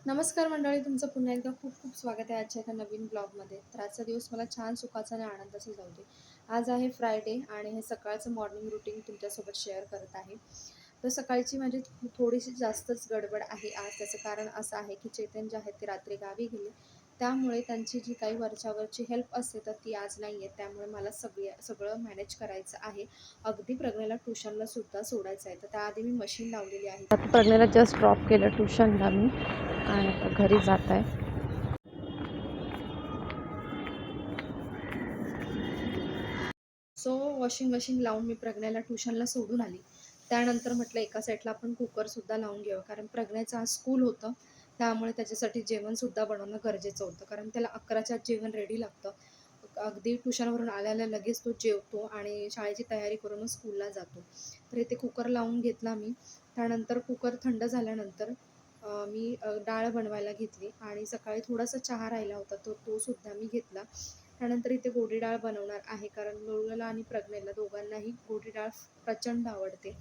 नमस्कार मंडळी, तुमचं पुन्हा एकदा खूप खूप स्वागत आहे आजच्या एका नवीन ब्लॉगमध्ये. तर आजचा दिवस मला छान सुखाचा आणि आनंदाचा जाऊ दे. आज आहे फ्रायडे आणि हे सकाळचं मॉर्निंग रुटीन तुमच्यासोबत शेअर करत आहे. तर सकाळची माझी थोडीशी जास्तच गडबड आहे आज. त्याचं कारण असं आहे की चेतन जे आहेत ते रात्री गावी गेले. त्यामुळे त्यांची जी काही वरच्यावरची हेल्प असते तर ती आज नाही आहे. त्यामुळे मला सगळं मॅनेज करायचं आहे. अगदी प्रज्ञेला ट्युशनला सुद्धा सोडायचं आहे. तर त्याआधी मी मशीन लावलेली आहे. आता प्रज्ञेला जस्ट ड्रॉप केलं ट्युशनला मी आणि आता घरी जात आहे. सो वॉशिंग मशीन लावून मी प्रज्ञाला ट्युशनला सोडून आली. त्यानंतर म्हटलं एका साईडला आपण कुकरसुद्धा लावून घ्यावं, कारण प्रज्ञाचं आज स्कूल होतं. त्यामुळे त्याच्यासाठी जेवणसुद्धा बनवणं गरजेचं होतं, कारण त्याला 11च्या जेवण रेडी लागतं. अगदी ट्युशनवरून आल्याला लगेच तो जेवतो आणि शाळेची तयारी करूनच स्कूलला जातो. तर इथे कुकर लावून घेतला मी. त्यानंतर कुकर थंड झाल्यानंतर मी डाळ बनवायला घेतली आणि सकाळी थोडासा चहा राहिला होता, तर तो सुद्धा मी घेतला. त्यानंतर इथे गोडी डाळ बनवणार आहे, कारण लोळला आणि प्रज्ञेला दोघांनाही गोडी डाळ प्रचंड आवडते.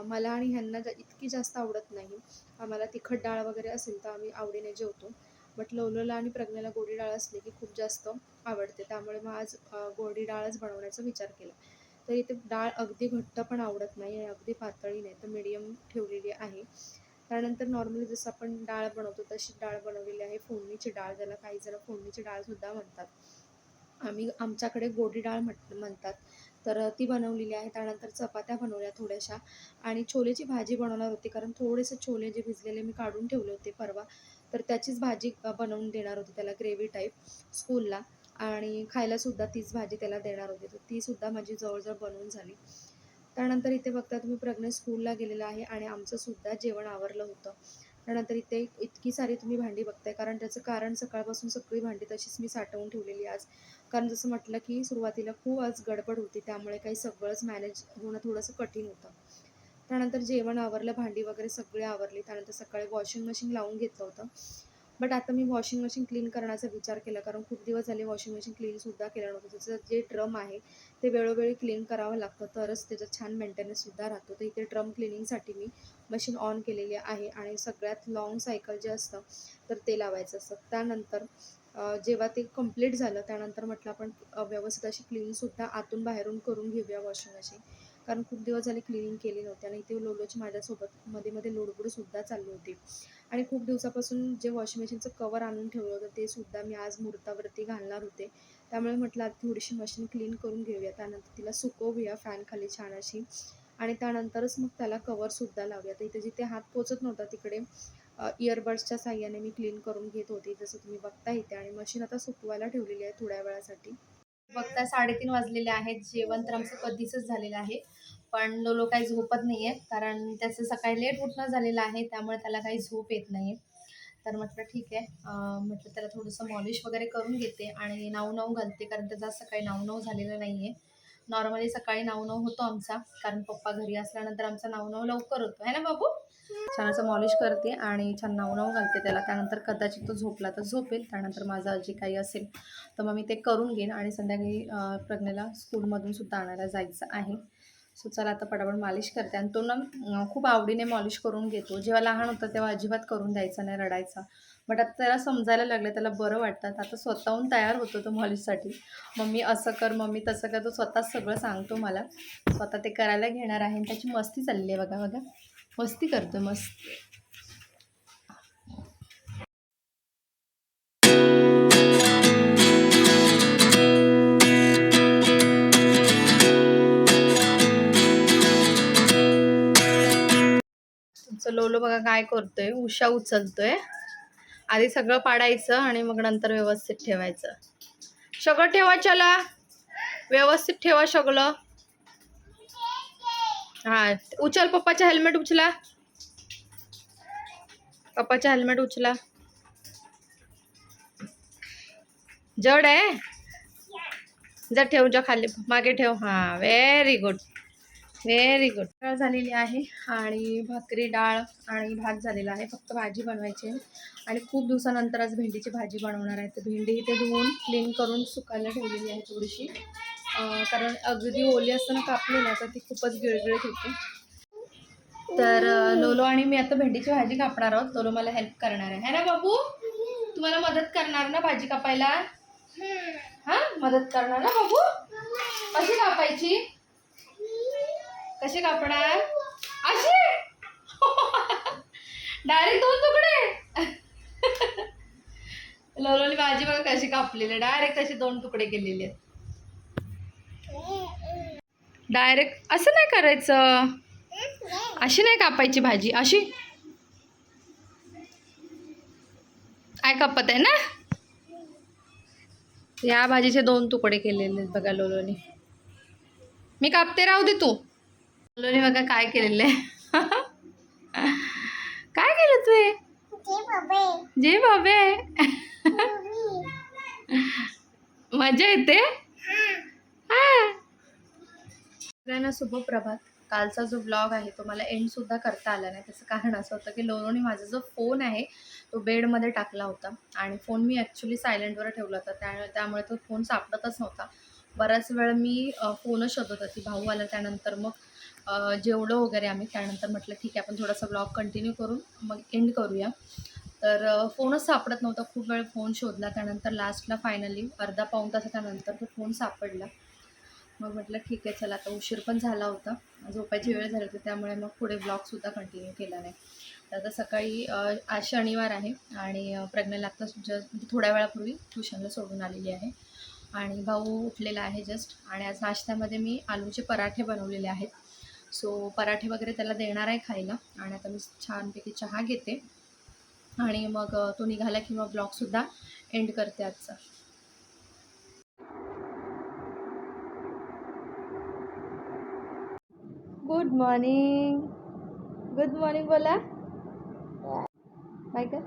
मला आणि ह्यांना इतकी जास्त आवडत नाही. आम्हाला तिखट डाळ वगैरे असेल तर आम्ही आवडीने जेवतो. बट लोलला आणि प्रज्ञेला गोडी डाळ असली की खूप जास्त आवडते. त्यामुळे मग आज गोडी डाळच बनवण्याचा विचार केला. तर इथे डाळ अगदी घट्ट पण आवडत नाही आणि अगदी पातळी नाही, तर मीडियम ठेवलेली आहे. त्यानंतर नॉर्मली जसं आपण डाळ बनवतो तशी डाळ बनवलेली आहे. फोडणीची डाळ, ज्याला काही जण फोडणीची डाळसुद्धा म्हणतात. आमच्याकडे गोडी डाळ म्हणतात. तर ती बनवलेली आहे. त्यानंतर चपात्या बनवल्या थोड्याशा आणि छोलेची भाजी बनवणार होती, कारण थोडेसे छोले जे भिजलेले मी काढून ठेवले होते परवा, तर त्याचीच भाजी बनवून देणार होती त्याला ग्रेव्ही टाईप स्कूलला, आणि खायलासुद्धा तीच भाजी त्याला देणार होते. तर तीसुद्धा माझी जवळजवळ बनवून झाली. त्यानंतर इथे बघता तुम्ही प्रज्ञेश स्कूलला गेलेला आहे आणि आमचंसुद्धा जेवण आवरलं होतं. त्यानंतर इथे इतकी सारी तुम्ही भांडी बघताय, कारण त्याचं कारण सकाळपासून सगळी भांडी तशीच मी साठवून ठेवलेली आज. कारण जसं म्हटलं की सुरुवातीला खूप आज गडबड होती, त्यामुळे काही सगळंच मॅनेज होणं थोडंसं कठीण होतं. त्यानंतर जेवण आवरलं, भांडी वगैरे सगळी आवरली. त्यानंतर सकाळी वॉशिंग मशीन लावून घेतलं होतं. बट आता मी वॉशिंग मशीन क्लीन करण्याचा विचार केला, कारण खूप दिवस झाले वॉशिंग मशीन क्लीनसुद्धा केलं नव्हतं. त्याचं जे ड्रम आहे ते वेळोवेळी क्लीन करावं लागतं, तरच त्याचा छान मेंटेनन्ससुद्धा राहतो. तर इथे ड्रम क्लिनिंगसाठी मी मशीन ऑन केलेली आहे आणि सगळ्यात लाँग सायकल जे असतं तर ते लावायचं असतं. त्यानंतर जेव्हा ते कंप्लीट झालं त्यानंतर म्हटलं आपण व्यवस्थित अशी क्लीनसुद्धा आतून बाहेरून करून घेऊया वॉशिंग मशीन, कारण खूप दिवस झाले क्लिनिंग केली नव्हती आणि इथे लोलोची माझ्यासोबत मध्ये मध्ये लुडबुडसुद्धा चालू होती. आणि खूप दिवसापासून जे वॉशिंग मशीनचं कवर आणून ठेवलं होतं ते सुद्धा मी आज मुहूर्तावरती घालणार होते. त्यामुळे म्हटलं आता थोडीशी मशीन क्लीन करून घेऊया, त्यानंतर तिला सुकवूया फॅनखाली छान अशी, आणि त्यानंतरच मग त्याला कवरसुद्धा लावूया. तर इथे जिथे हात पोचत नव्हता तिकडे इयरबड्सच्या साहाय्याने मी क्लीन करून घेत होते, जसं तुम्ही बघता इथे. आणि मशीन आता सुकवायला ठेवलेली आहे थोड्या वेळासाठी. बघता 3:30 वाजलेले आहेत. जेवण तर आमचं कधीचंच झालेलं आहे. पण लोलो काही झोपत नाही आहे, कारण त्याचं सकाळी लेट उठणं झालेलं आहे, त्यामुळे त्याला काही झोप येत नाही आहे. तर म्हटलं ठीक आहे, म्हटलं त्याला थोडंसं मॉलिश वगैरे करून घेते आणि नाऊ घालते, कारण त्याचा सकाळी नाऊ झालेलं नाही आहे. नॉर्मली सकाळी नाऊ होतो आमचा, कारण पप्पा घरी असल्यानंतर आमचा नाऊ लवकर होतो, है ना बाबू? छान असं मॉलिश करते आणि छान नाऊ घालते त्याला. त्यानंतर कदाचित तो झोपला तर झोपेल. त्यानंतर माझं जे काही असेल तर मग मी ते करून घेईन आणि संध्याकाळी प्रज्ञेला स्कूलमधून सुद्धा आणायला जायचं आहे. सो चला आता पटापट मालिश करते. आणि तो ना खूप आवडीने मॉलिश करून घेतो. जेव्हा लहान होता तेव्हा अजिबात करून द्यायचा नाही, रडायचा. बट आता त्याला समजायला लागलं, त्याला बरं वाटतं. आता स्वतःहून तयार होतो तो मॉलिशसाठी. मम्मी असं कर, मम्मी तसं कर. तो स्वतःच सगळं सांगतो मला. स्वतः ते करायला घेणार आहे. त्याची मस्ती चालली आहे बघा बघा, मस्ती करतो मस्त. तुमचं लोलो बघा काय करतोय, उशा उचलतोय. आधी सगळं पाडायचं आणि मग नंतर व्यवस्थित ठेवायचं. सगळं ठेवा, चला व्यवस्थित ठेवा सगळं. हा उचल, पप्पाचा हेल्मेट उचला, पप्पाचा हेल्मेट उचला. जड आहे, जा ठेव, जा खाली मागे ठेव. हां व्हेरी गुड, व्हेरी गुड. डाळ झालेली आहे आणि भाकरी डाळ आणि भात झालेला आहे. फक्त भाजी बनवायची आहे आणि खूप दिवसानंतर आज भेंडीची भाजी बनवणार आहे. तर भेंडी इथे धुवून क्लीन करून सुकायला ठेवलेली आहे थोडीशी, कारण अगदी ओली असताना कापली ना तर ती खूपच गिळगिळीत होते. तर लोलो आणि मी आता भेंडीची भाजी कापणार आहोत. लोलो मला हेल्प करणार आहे ना बाबू? तुम्हाला मदत करणार ना भाजी कापायला? हा मदत करणार ना बाबू? कशी कापायची? कशी कापणार? अशी डायरेक्ट 2 तुकडे. लोलोनी भाजी बघा कशी कापलेली, डायरेक्ट अशी 2 तुकडे केलेले आहेत. डायरेक्ट असं नाही करायचं, अशी नाही कापायची भाजी. अशी काय कापत आहे ना? या भाजीचे 2 तुकडे केलेले आहेत बघा लोलोनी. मी कापते, राहू दे तू. लोलोनी बघा काय केलेलं आहे. काय केलं तू हे? जे बाबे. मजा येते. सगळ्यांना शुभप्रभात. कालचा जो ब्लॉग आहे तो मला एंडसुद्धा करता आला नाही. त्याचं कारण असं होतं की लोलोनी माझा जो फोन आहे तो बेडमध्ये टाकला होता आणि फोन मी ॲक्च्युली सायलेंटवर ठेवला होता. त्यामुळे तो फोन सापडतच नव्हता. बराच वेळ मी फोनच शोधत होती. भाऊ आला त्यानंतर मग जेवलो वगैरे आम्ही. त्यानंतर म्हटलं ठीक आहे आपण थोडासा ब्लॉग कंटिन्यू करून मग एंड करूया. तर फोनच सापडत नव्हता. खूप वेळ फोन शोधला. त्यानंतर लास्टला फायनली अर्धा पाऊण तासाच्यानंतर तो फोन सापडला. मग म्हटलं ठीक आहे चला, आता उशीर पण झाला होता, झोपायची वेळ झाली होती, त्यामुळे मग पुढे ब्लॉगसुद्धा कंटिन्यू केला नाही. तर आता सकाळी आज शनिवार आहे आणि प्रज्ञाला आत्ता थोड्या वेळापूर्वी ट्युशनला सोडून आलेली आहे आणि भाऊ उठलेला आहे जस्ट. आणि आज नाश्त्यामध्ये मी आलूचे पराठे बनवलेले आहेत. सो पराठे वगैरे त्याला देणार आहे खायला आणि आता मी छानपैकी चहा घेते आणि मग तो निघाला की मग ब्लॉगसुद्धा एंड करते आजचा. Good morning. गुड मॉर्निंग बोला. काय कर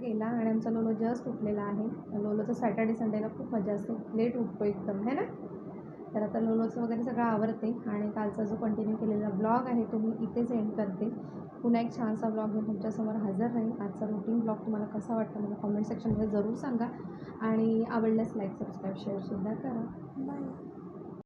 गेला आणि आमचा लोलो जस्ट उठलेला आहे. लोलोचं सॅटर्डे संडेला खूप मजा असते, लेट उठतो एकदम है ना. तर आता लोलोचं वगैरे सगळं आवरते आणि कालचा जो कंटिन्यू केलेला ब्लॉग आहे तो मी इथेच एंड करते. पुन्हा एक छानसा ब्लॉग घेऊन तुमच्यासमोर हजर राहील. आजचा रुटीन ब्लॉग तुम्हाला कसा वाटतं मला कॉमेंट सेक्शनमध्ये जरूर सांगा आणि आवडल्यास लाईक सबस्क्राईब शेअरसुद्धा करा. बाय.